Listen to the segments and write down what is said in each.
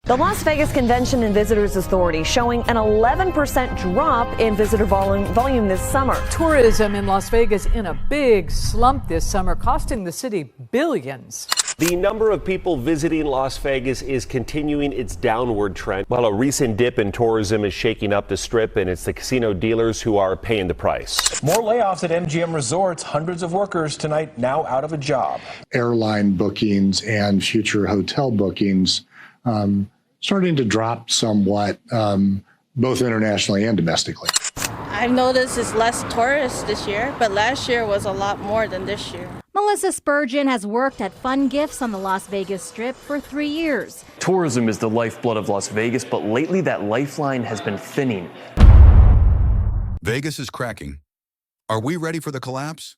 The Las Vegas Convention and Visitors Authority showing an 11% drop in visitor volume this summer. Tourism in Las Vegas in a big slump this summer, costing the city billions. The number of people visiting Las Vegas is continuing its downward trend, while a recent dip in tourism is shaking up the Strip, and it's the casino dealers who are paying the price. More layoffs at MGM Resorts. Hundreds of workers tonight now out of a job. Airline bookings and future hotel bookings starting to drop somewhat, both internationally and domestically. I've noticed it's less tourists this year, but last year was a lot more than this year. Melissa Spurgeon has worked at Fun Gifts on the Las Vegas Strip for 3 years. Tourism is the lifeblood of Las Vegas, but lately that lifeline has been thinning. Vegas is cracking. Are we ready for the collapse?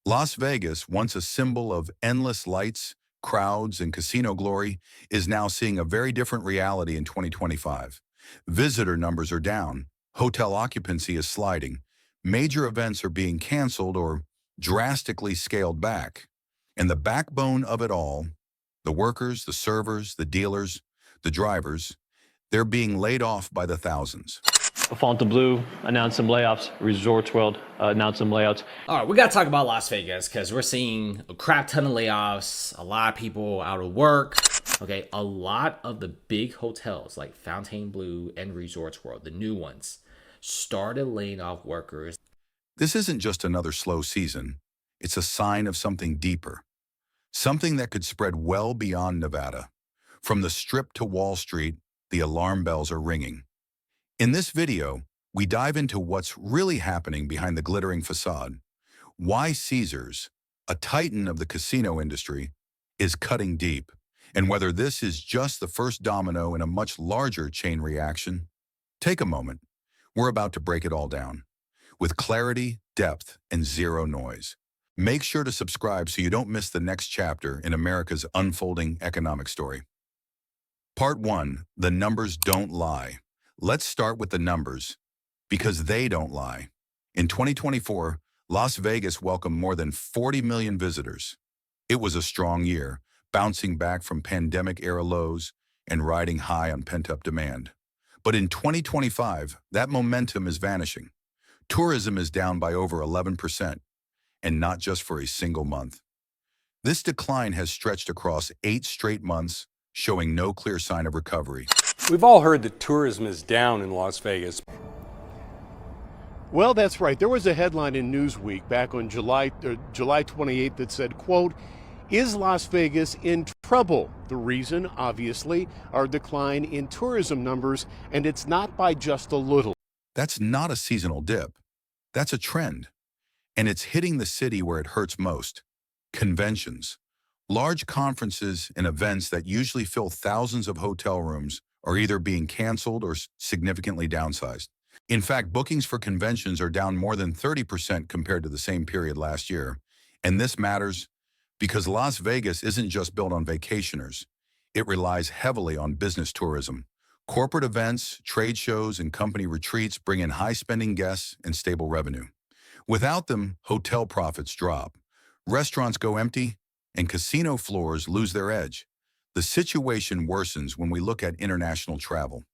Las Vegas, once a symbol of endless lights, crowds, and casino glory, is now seeing a very different reality in 2025. Visitor numbers are down, hotel occupancy is sliding, major events are being canceled or drastically scaled back. And the backbone of it all, the workers, the servers, the dealers, the drivers, they're being laid off by the thousands. Fontainebleau announced some layoffs. Resorts World announced some layouts. All right, we got to talk about Las Vegas because we're seeing a crap ton of layoffs, a lot of people out of work. Okay, a lot of the big hotels like Fontainebleau and Resorts World, the new ones, started laying off workers. This isn't just another slow season. It's a sign of something deeper, something that could spread well beyond Nevada. From the Strip to Wall Street, the alarm bells are ringing. In this video, we dive into what's really happening behind the glittering facade, why Caesars, a titan of the casino industry, is cutting deep, and whether this is just the first domino in a much larger chain reaction. Take a moment. We're about to break it all down, with clarity, depth, and zero noise. Make sure to subscribe so you don't miss the next chapter in America's unfolding economic story. Part 1, the numbers don't lie. Let's start with the numbers, because they don't lie. In 2024, Las Vegas welcomed more than 40 million visitors. It was a strong year, bouncing back from pandemic-era lows and riding high on pent-up demand. But in 2025, that momentum is vanishing. Tourism is down by over 11%, and not just for a single month. This decline has stretched across 8 straight months, showing no clear sign of recovery. We've all heard that tourism is down in Las Vegas. Well, that's right. There was a headline in Newsweek back on July 28th that said, quote, "Is Las Vegas in trouble?" The reason, obviously, our decline in tourism numbers, and it's not by just a little. That's not a seasonal dip. That's a trend. And it's hitting the city where it hurts most. Conventions. Large conferences and events that usually fill thousands of hotel rooms are either being canceled or significantly downsized. In fact, bookings for conventions are down more than 30% compared to the same period last year. And this matters because Las Vegas isn't just built on vacationers. It relies heavily on business tourism. Corporate events, trade shows, and company retreats bring in high-spending guests and stable revenue. Without them, hotel profits drop, restaurants go empty, and casino floors lose their edge. The situation worsens when we look at international travel.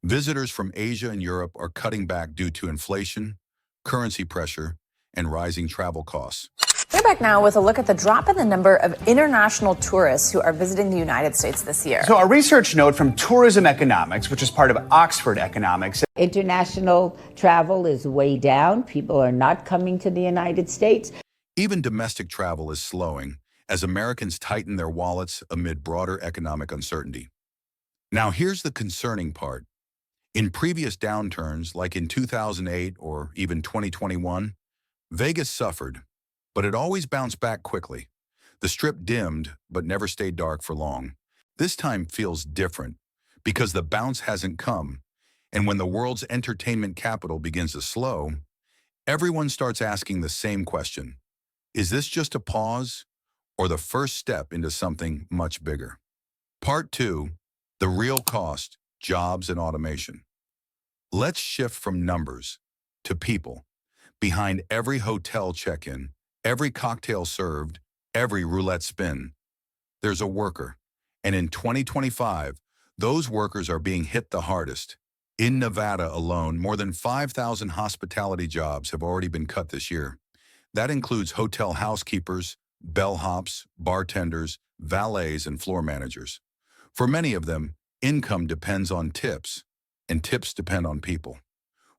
Visitors from Asia and Europe are cutting back due to inflation, currency pressure, and rising travel costs. We're back now with a look at the drop in the number of international tourists who are visiting the United States this year. So a research note from Tourism Economics, which is part of Oxford Economics. International travel is way down. People are not coming to the United States. Even domestic travel is slowing as Americans tighten their wallets amid broader economic uncertainty. Now here's the concerning part. In previous downturns, like in 2008 or even 2021, Vegas suffered, but it always bounced back quickly. The Strip dimmed, but never stayed dark for long. This time feels different because the bounce hasn't come, and when the world's entertainment capital begins to slow, everyone starts asking the same question. Is this just a pause or the first step into something much bigger? Part 2, the real cost, jobs and automation. Let's shift from numbers to people. Behind every hotel check-in, every cocktail served, every roulette spin, there's a worker. And in 2025, Those workers are being hit the hardest. In Nevada alone, more than 5,000 hospitality jobs have already been cut this year. That includes hotel housekeepers, bellhops, bartenders, valets, and floor managers. For many of them, income depends on tips, and tips depend on people.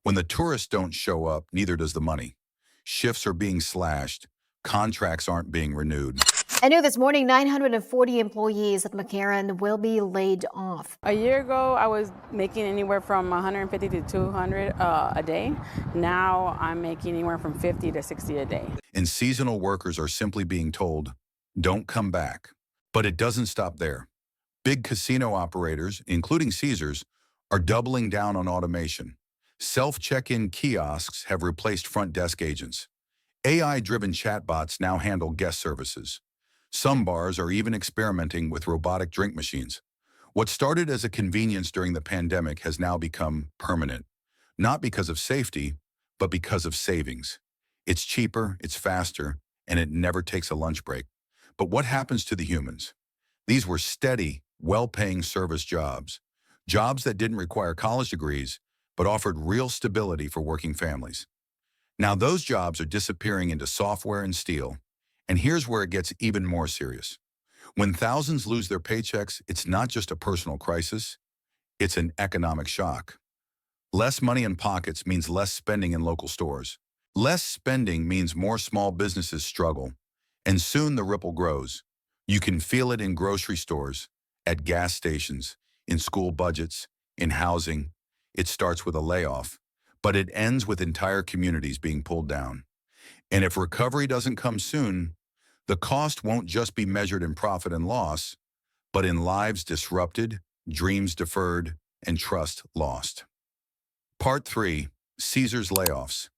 When the tourists don't show up, neither does the money. Shifts are being slashed, contracts aren't being renewed. And new this morning, 940 employees at McCarran will be laid off. A year ago, I was making anywhere from 150 to 200 a day. Now I'm making anywhere from 50 to 60 a day. And seasonal workers are simply being told, don't come back. But it doesn't stop there. Big casino operators, including Caesars, are doubling down on automation. Self-check-in kiosks have replaced front desk agents. AI-driven chatbots now handle guest services. Some bars are even experimenting with robotic drink machines. What started as a convenience during the pandemic has now become permanent, not because of safety, but because of savings. It's cheaper, it's faster, and it never takes a lunch break. But what happens to the humans? These were steady, well-paying service jobs that didn't require college degrees, but offered real stability for working families. Now those jobs are disappearing into software and steel. And here's where it gets even more serious. When thousands lose their paychecks, it's not just a personal crisis, it's an economic shock. Less money in pockets means less spending in local stores. Less spending means more small businesses struggle. And soon the ripple grows. You can feel it in grocery stores, at gas stations, in school budgets, in housing. It starts with a layoff, but it ends with entire communities being pulled down. And if recovery doesn't come soon, the cost won't just be measured in profit and loss, but in lives disrupted, dreams deferred, and trust lost. Part 3, Caesars layoffs.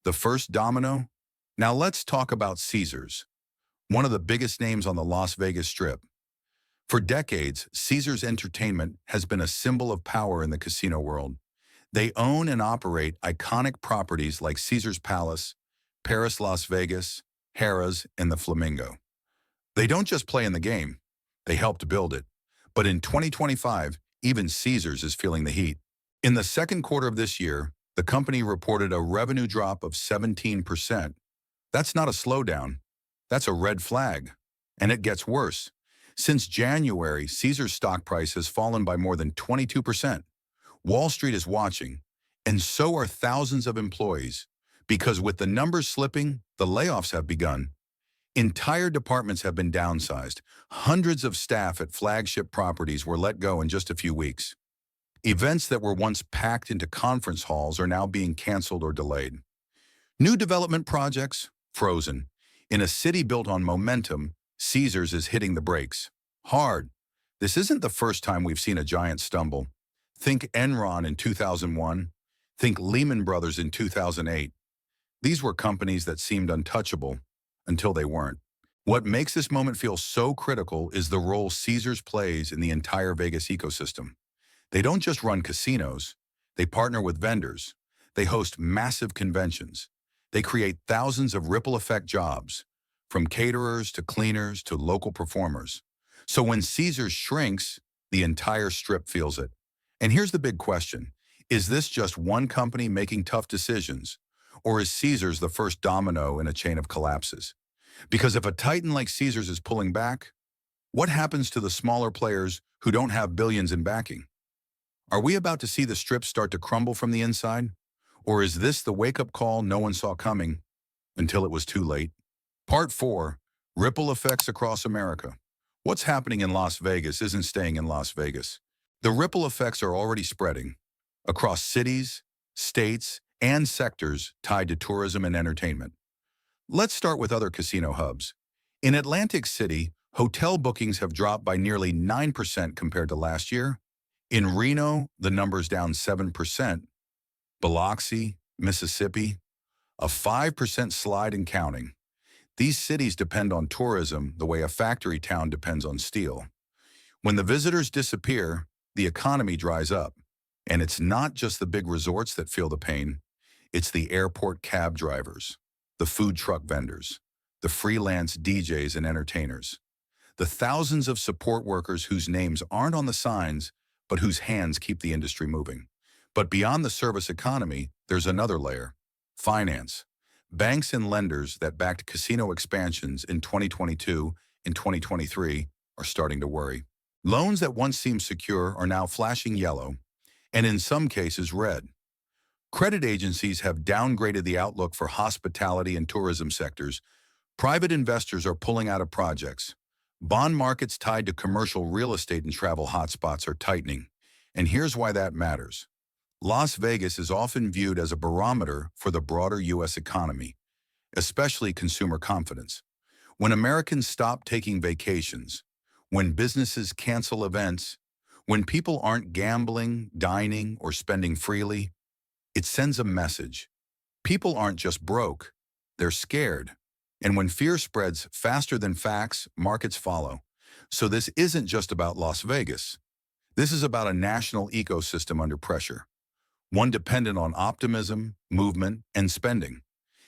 The first domino? Now let's talk about Caesars, one of the biggest names on the Las Vegas Strip. For decades, Caesars Entertainment has been a symbol of power in the casino world. They own and operate iconic properties like Caesars Palace, Paris Las Vegas, Harrah's, and the Flamingo. They don't just play in the game, they helped build it. But in 2025, even Caesars is feeling the heat. In the second quarter of this year, the company reported a revenue drop of 17%. That's not a slowdown, that's a red flag. And it gets worse. Since January, Caesars stock price has fallen by more than 22%. Wall Street is watching, and so are thousands of employees. Because with the numbers slipping, the layoffs have begun. Entire departments have been downsized. Hundreds of staff at flagship properties were let go in just a few weeks. Events that were once packed into conference halls are now being canceled or delayed. New development projects, frozen. In a city built on momentum, Caesars is hitting the brakes. Hard. This isn't the first time we've seen a giant stumble. Think Enron in 2001. Think Lehman Brothers in 2008. These were companies that seemed untouchable until they weren't. What makes this moment feel so critical is the role Caesars plays in the entire Vegas ecosystem. They don't just run casinos. They partner with vendors. They host massive conventions. They create thousands of ripple effect jobs, from caterers to cleaners to local performers. So when Caesars shrinks, the entire strip feels it. And here's the big question. Is this just one company making tough decisions? Or is Caesars the first domino in a chain of collapses? Because if a titan like Caesars is pulling back, what happens to the smaller players who don't have billions in backing? Are we about to see the strip start to crumble from the inside? Or is this the wake-up call no one saw coming until it was too late? Part 4, Ripple Effects Across America. What's happening in Las Vegas isn't staying in Las Vegas. The ripple effects are already spreading across cities, states, and sectors tied to tourism and entertainment. Let's start with other casino hubs. In Atlantic City, hotel bookings have dropped by nearly 9% compared to last year. In Reno, the number's down 7%. Biloxi, Mississippi, a 5% slide and counting. These cities depend on tourism the way a factory town depends on steel. When the visitors disappear, the economy dries up. And it's not just the big resorts that feel the pain. It's the airport cab drivers, the food truck vendors, the freelance DJs and entertainers. the thousands of support workers whose names aren't on the signs, but whose hands keep the industry moving. But beyond the service economy, there's another layer: finance. Banks and lenders that backed casino expansions in 2022 and 2023 are starting to worry. Loans that once seemed secure are now flashing yellow, and in some cases red. Credit agencies have downgraded the outlook for hospitality and tourism sectors. Private investors are pulling out of projects. Bond markets tied to commercial real estate and travel hotspots are tightening. And here's why that matters. Las Vegas is often viewed as a barometer for the broader U.S. economy, especially consumer confidence. When Americans stop taking vacations, when businesses cancel events, when people aren't gambling, dining, or spending freely, it sends a message. People aren't just broke, they're scared. And when fear spreads faster than facts, markets follow. So this isn't just about Las Vegas. This is about a national ecosystem under pressure, one dependent on optimism, movement, and spending.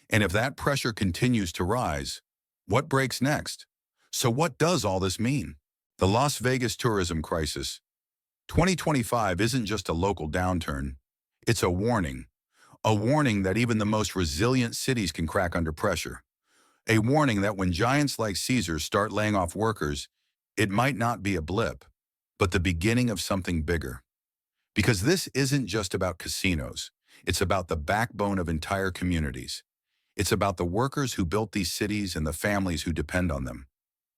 And if that pressure continues to rise, what breaks next? So what does all this mean? The Las Vegas tourism crisis. 2025 isn't just a local downturn. It's a warning that even the most resilient cities can crack under pressure. A warning that when giants like Caesars start laying off workers, it might not be a blip, but the beginning of something bigger. Because this isn't just about casinos. It's about the backbone of entire communities. It's about the workers who built these cities and the families who depend on them.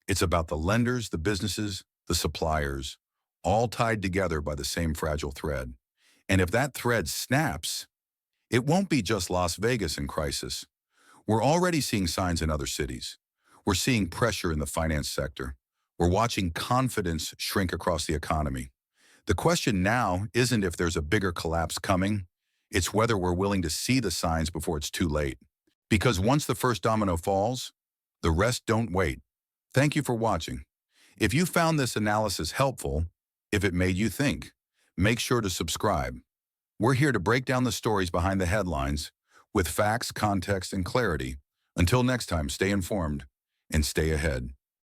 It's about the lenders, the businesses, the suppliers, all tied together by the same fragile thread. And if that thread snaps, it won't be just Las Vegas in crisis. We're already seeing signs in other cities. We're seeing pressure in the finance sector. We're watching confidence shrink across the economy. The question now isn't if there's a bigger collapse coming, it's whether we're willing to see the signs before it's too late. Because once the first domino falls, the rest don't wait. Thank you for watching. If you found this analysis helpful, if it made you think, make sure to subscribe. We're here to break down the stories behind the headlines with facts, context, and clarity. Until next time, stay informed and stay ahead.